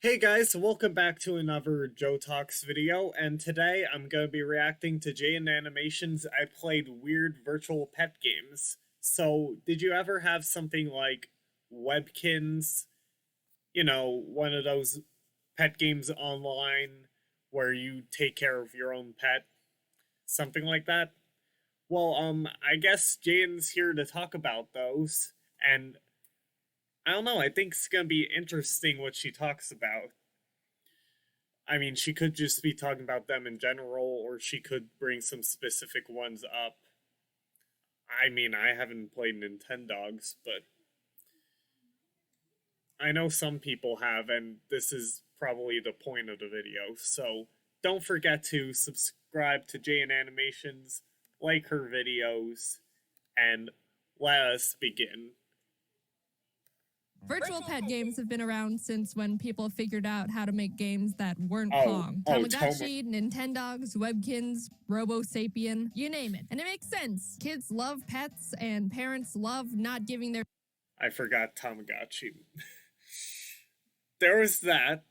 Hey guys, welcome back to another Joe Talks video, and today I'm going to be reacting to Jaiden Animation's I Played Weird Virtual Pet Games. So, did you ever have something like Webkins? One of those pet games online where you take care of your own pet? Something like that? Well, I guess Jaiden's here to talk about those, and I don't know, I think it's going to be interesting what she talks about. I mean, she could just be talking about them in general, or she could bring some specific ones up. I mean, I haven't played Nintendogs, but I know some people have, and this is probably the point of the video. So don't forget to subscribe to Jaiden Animations, like her videos, and let us begin. Virtual pet games have been around since when people figured out how to make games that weren't Oh, Pong. oh, Tamagotchi, Nintendogs, Webkins, Robo Sapien, you name it. And it makes sense. Kids love pets and parents love not giving their I forgot Tamagotchi. There was that.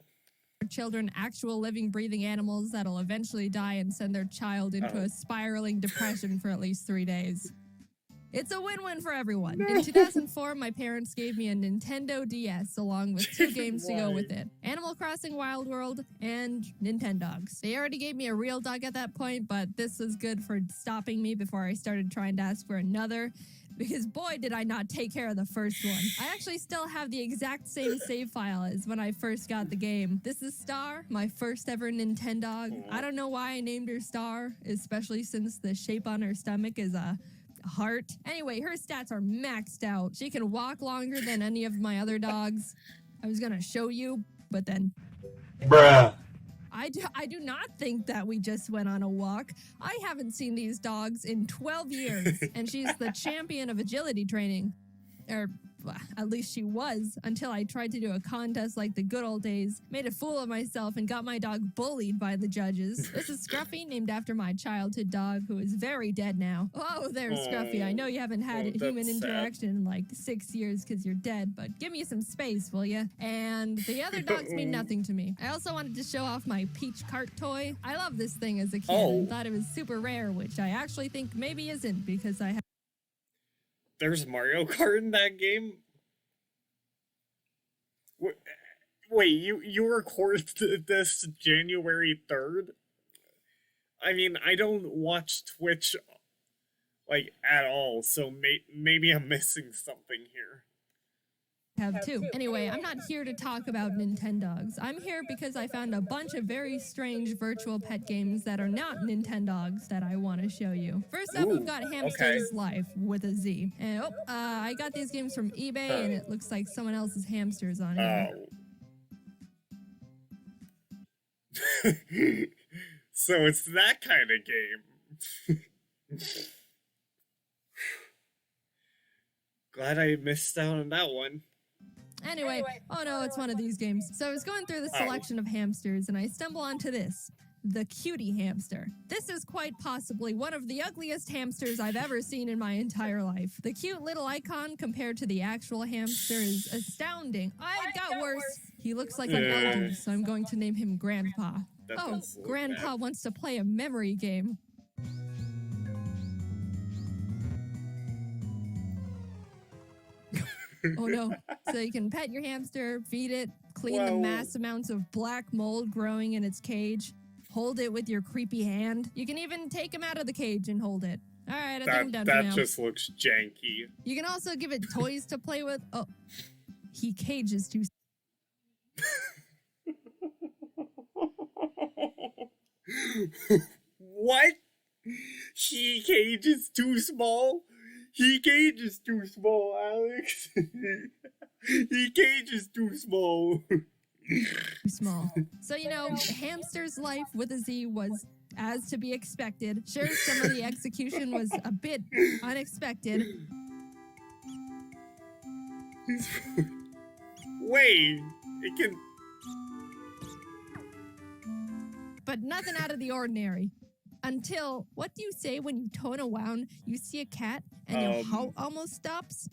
children actual living, breathing animals that'll eventually die and send their child into a spiraling depression for at least 3 days. It's a win-win for everyone. In 2004, my parents gave me a Nintendo DS along with 2 games to go with it. Animal Crossing Wild World and Nintendogs. They already gave me a real dog at that point, but this was good for stopping me before I started trying to ask for another, because boy did I not take care of the first one. I actually still have the exact same save file as when I first got the game. This is Star, my first ever Nintendog. I don't know why I named her Star, especially since the shape on her stomach is a heart. Anyway, her stats are maxed out. She can walk longer than any of my other dogs. I was gonna show you, but then... Bruh. I do not think that we just went on a walk. I haven't seen these dogs in 12 years, and she's the champion of agility training. Or, well, at least she was, until I tried to do a contest like the good old days, made a fool of myself, and got my dog bullied by the judges. This is Scruffy, named after my childhood dog, who is very dead now. Oh, there's Scruffy. I know you haven't had human interaction in like 6 years because you're dead, but give me some space, will you? And the other dogs mean nothing to me. I also wanted to show off my Peach Cart toy. I love this thing as a kid and thought it was super rare, which I actually think maybe isn't because I have... There's Mario Kart in that game? Wait, you recorded this January 3rd? I mean, I don't watch Twitch, like, at all, so maybe I'm missing something here. Have too. Anyway, I'm not here to talk about Nintendogs. I'm here because I found a bunch of very strange virtual pet games that are not Nintendogs that I want to show you. First up, we've got Hamster's Life with a Z. And I got these games from eBay, and it looks like someone else's hamsters on here. So it's that kind of game. Glad I missed out on that one. Anyway, oh no, it's one of these games. So I was going through the selection of hamsters, and I stumble onto this. The cutie hamster. This is quite possibly one of the ugliest hamsters I've ever seen in my entire life. The cute little icon compared to the actual hamster is astounding. It got worse. He looks like an elder, so I'm going to name him Grandpa. Grandpa wants to play a memory game. Oh no. So you can pet your hamster, feed it, clean the mass amounts of black mold growing in its cage, hold it with your creepy hand. You can even take him out of the cage and hold it. All right, I think I'm done for now. That just looks janky. You can also give it toys to play with. Oh, he cages too. What? He cage is too small? He cage is too small, Alex. He cage is too small. Too small. So, Hamster's Life with a Z was as to be expected. Sure, some of the execution was a bit unexpected. Wait, it can... But nothing out of the ordinary. Until, what do you say when you tone around, you see a cat, and your heart almost stops?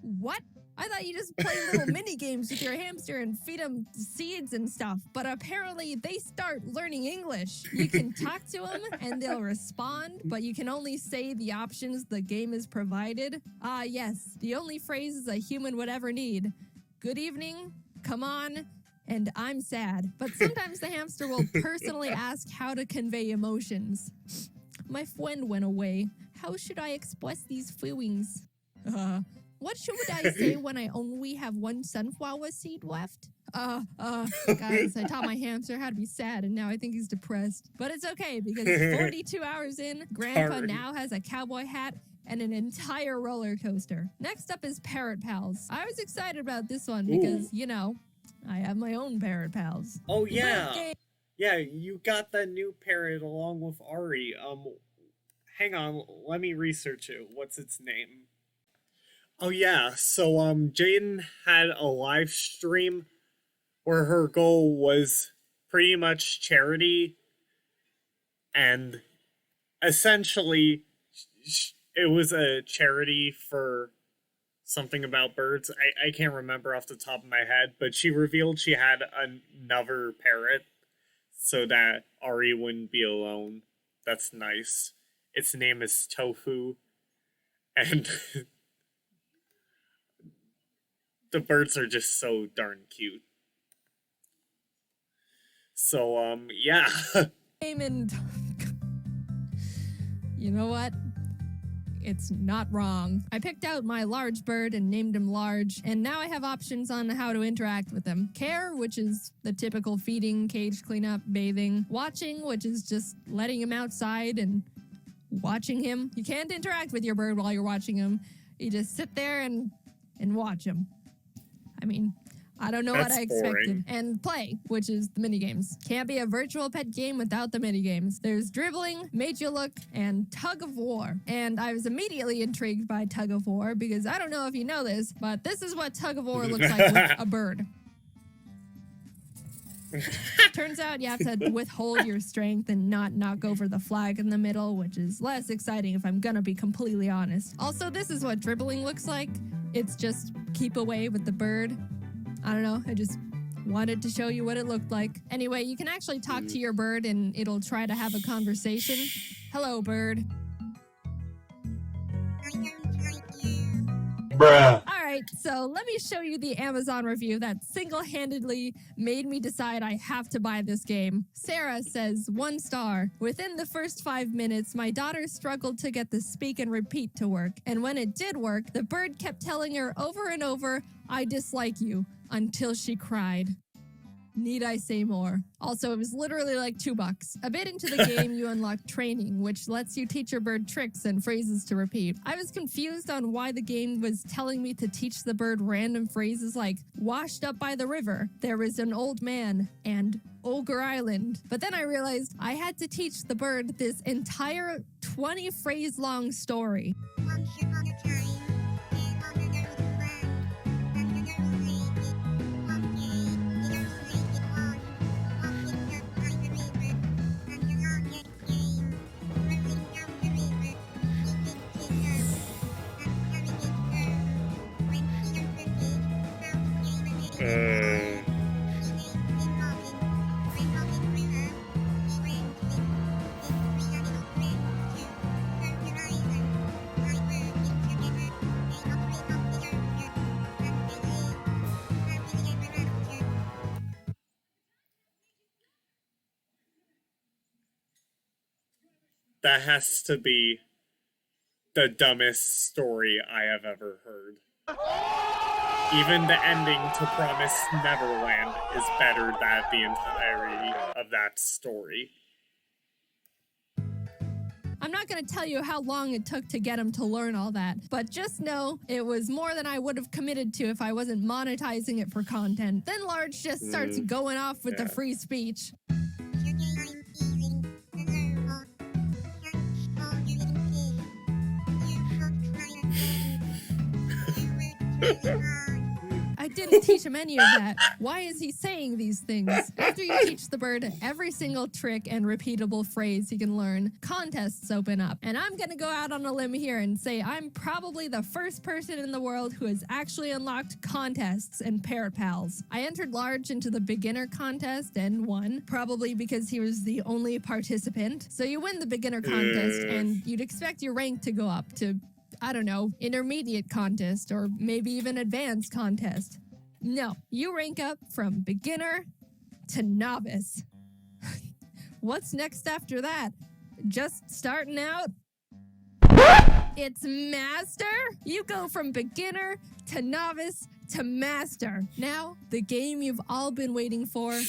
What? I thought you just play little mini games with your hamster and feed them seeds and stuff, but apparently they start learning English. You can talk to them and they'll respond, but you can only say the options the game is provided. Ah, yes, the only phrases a human would ever need. Good evening, come on, and I'm sad. But sometimes the hamster will personally ask how to convey emotions. My friend went away. How should I express these feelings? What should I say when I only have one sunflower seed left? Guys, I taught my hamster how to be sad, and now I think he's depressed. But it's okay, because 42 hours in, Grandpa now has a cowboy hat and an entire roller coaster. Next up is Parrot Pals. I was excited about this one because, you know, I have my own Parrot Pals. Oh, yeah. Yeah, you got that new parrot along with Ari. Hang on, let me research it. What's its name? Oh, yeah. So, Jaiden had a live stream where her goal was pretty much charity, and essentially it was a charity for something about birds. I can't remember off the top of my head, but she revealed she had another parrot so that Ari wouldn't be alone. That's nice. Its name is Tofu, and the birds are just so darn cute. So, yeah. And you know what? It's not wrong. I picked out my large bird and named him Large, and now I have options on how to interact with him. Care, which is the typical feeding, cage cleanup, bathing. Watching, which is just letting him outside and watching him. You can't interact with your bird while you're watching him. You just sit there and watch him. I mean, I don't know what I expected. Boring. And Play, which is the minigames. Can't be a virtual pet game without the minigames. There's Dribbling, Made You Look, and Tug of War. And I was immediately intrigued by Tug of War because I don't know if you know this, but this is what Tug of War looks like with a bird. Turns out you have to withhold your strength and not knock over the flag in the middle, which is less exciting if I'm gonna be completely honest. Also, this is what Dribbling looks like. It's just keep away with the bird. I don't know, I just wanted to show you what it looked like. Anyway, you can actually talk to your bird and it'll try to have a conversation. Hello, bird. Bruh. Alright, so let me show you the Amazon review that single-handedly made me decide I have to buy this game. Sarah says, 1 star. Within the first 5 minutes, my daughter struggled to get the speak and repeat to work. And when it did work, the bird kept telling her over and over, I dislike you, until she cried. Need I say more? Also, it was literally like $2. A bit into the game, you unlock training, which lets you teach your bird tricks and phrases to repeat. I was confused on why the game was telling me to teach the bird random phrases like, washed up by the river, there is an old man, and Ogre Island. But then I realized I had to teach the bird this entire 20-phrase-long story. Once upon a time, That has to be the dumbest story I have ever heard. Even the ending to Promised Neverland is better than the entirety of that story. I'm not going to tell you how long it took to get him to learn all that, but just know it was more than I would have committed to if I wasn't monetizing it for content. Then Large just starts going off with the free speech. I did didn't teach him any of that. Why is he saying these things? After you teach the bird every single trick and repeatable phrase he can learn, contests open up. And I'm gonna go out on a limb here and say I'm probably the first person in the world who has actually unlocked contests and parrot pals. I entered large into the beginner contest and won, probably because he was the only participant. So you win the beginner contest and you'd expect your rank to go up to, I don't know, intermediate contest or maybe even advanced contest. No, you rank up from beginner to novice. What's next after that? Just starting out? It's master? You go from beginner to novice to master. Now, the game you've all been waiting for.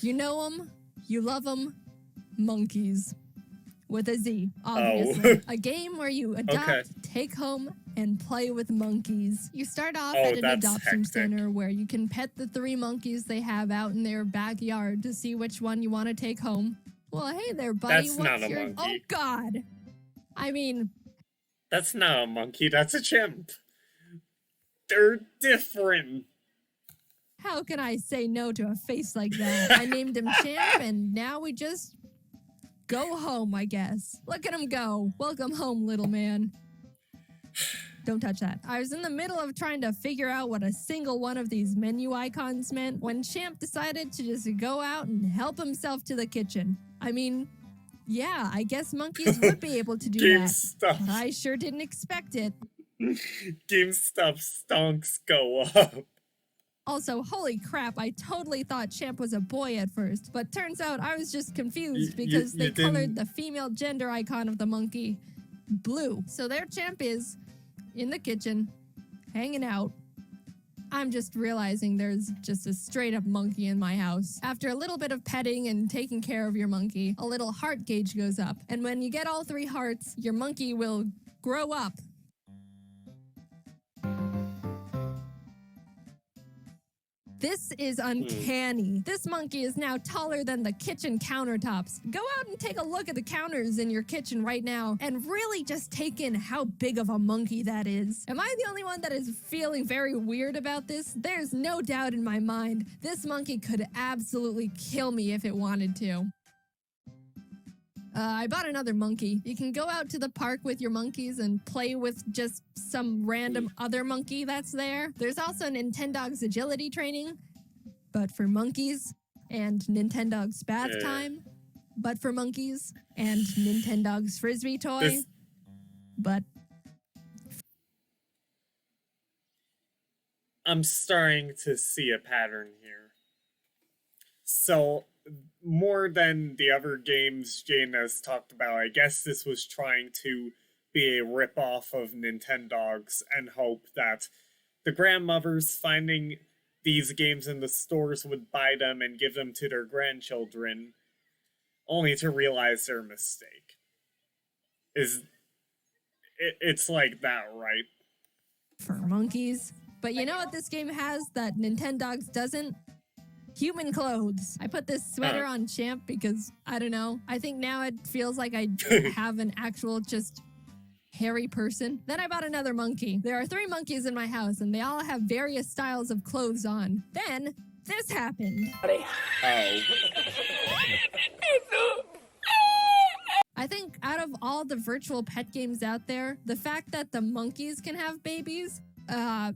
You know them, you love them, monkeys. With a Z, obviously. A game where you adopt, take home, and play with monkeys. You start off at an adoption center where you can pet the 3 monkeys they have out in their backyard to see which one you want to take home. Well, hey there, buddy. That's not a monkey. Oh, God. I mean... That's not a monkey, that's a chimp. They're different. How can I say no to a face like that? I named him Champ, and now we just... go home, I guess. Look at him go. Welcome home, little man. Don't touch that. I was in the middle of trying to figure out what a single one of these menu icons meant when Champ decided to just go out and help himself to the kitchen. I mean, yeah, I guess monkeys would be able to do that. Stuff. But I sure didn't expect it. GameStop stonks go up. Also, holy crap, I totally thought Champ was a boy at first, but turns out I was just confused because they colored the female gender icon of the monkey blue. So there Champ is, in the kitchen, hanging out. I'm just realizing there's just a straight-up monkey in my house. After a little bit of petting and taking care of your monkey, a little heart gauge goes up. And when you get all 3 hearts, your monkey will grow up. This is uncanny. This monkey is now taller than the kitchen countertops. Go out and take a look at the counters in your kitchen right now and really just take in how big of a monkey that is. Am I the only one that is feeling very weird about this? There's no doubt in my mind. This monkey could absolutely kill me if it wanted to. I bought another monkey. You can go out to the park with your monkeys and play with just some random other monkey that's there. There's also Nintendogs agility training, but for monkeys, and Nintendogs bath time, but for monkeys, and Nintendogs frisbee toy, but... I'm starting to see a pattern here. So... more than the other games Jaiden has talked about, I guess this was trying to be a ripoff of Nintendogs and hope that the grandmothers finding these games in the stores would buy them and give them to their grandchildren, only to realize their mistake. It's like that, right? For monkeys. But you know what this game has that Nintendogs doesn't? Human clothes. I put this sweater on Champ because, I don't know, I think now it feels like I have an actual just hairy person. Then I bought another monkey. There are 3 monkeys in my house and they all have various styles of clothes on. Then this happened. I think out of all the virtual pet games out there, the fact that the monkeys can have babies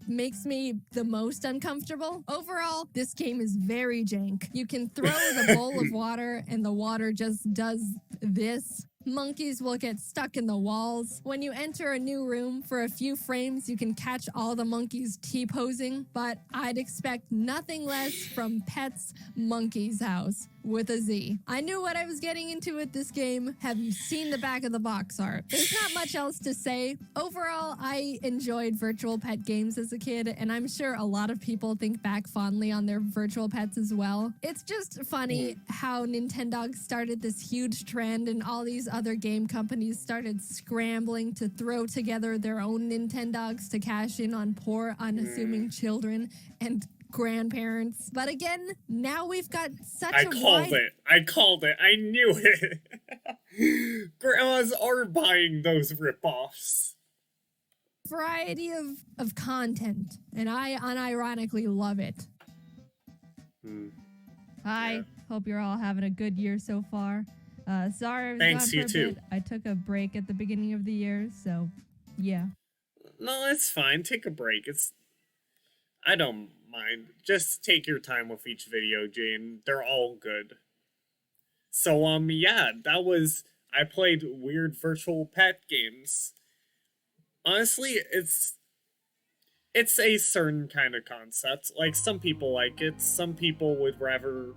makes me the most uncomfortable. Overall, this game is very jank. You can throw the bowl of water and the water just does this. Monkeys will get stuck in the walls. When you enter a new room, for a few frames, you can catch all the monkeys T-posing, but I'd expect nothing less from Pets Monkey's House with a Z. I knew what I was getting into with this game. Have you seen the back of the box art? There's not much else to say. Overall, I enjoyed virtual pet games as a kid, and I'm sure a lot of people think back fondly on their virtual pets as well. It's just funny how Nintendo started this huge trend and all these other game companies started scrambling to throw together their own Nintendogs to cash in on poor, unassuming children and grandparents. But again, now we've got such I called it. I knew it. Grandmas are buying those ripoffs. variety of content, and I unironically love it. Hi, hope you're all having a good year so far. Sorry I was Thanks, gone for you a too. bit. I took a break at the beginning of the year, so yeah. No, it's fine. Take a break. I don't mind. Just take your time with each video, Jane. They're all good. So, yeah, I played weird virtual pet games. Honestly, it's a certain kind of concept. Like, some people like it, some people would rather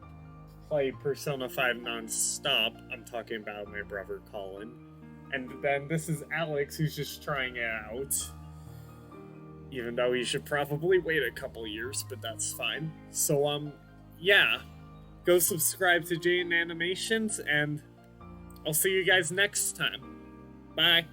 play Persona 5 non-stop. I'm talking about my brother Colin. And then this is Alex, who's just trying it out. Even though he should probably wait a couple years, but that's fine. So, yeah. Go subscribe to Jaiden Animations, and I'll see you guys next time. Bye.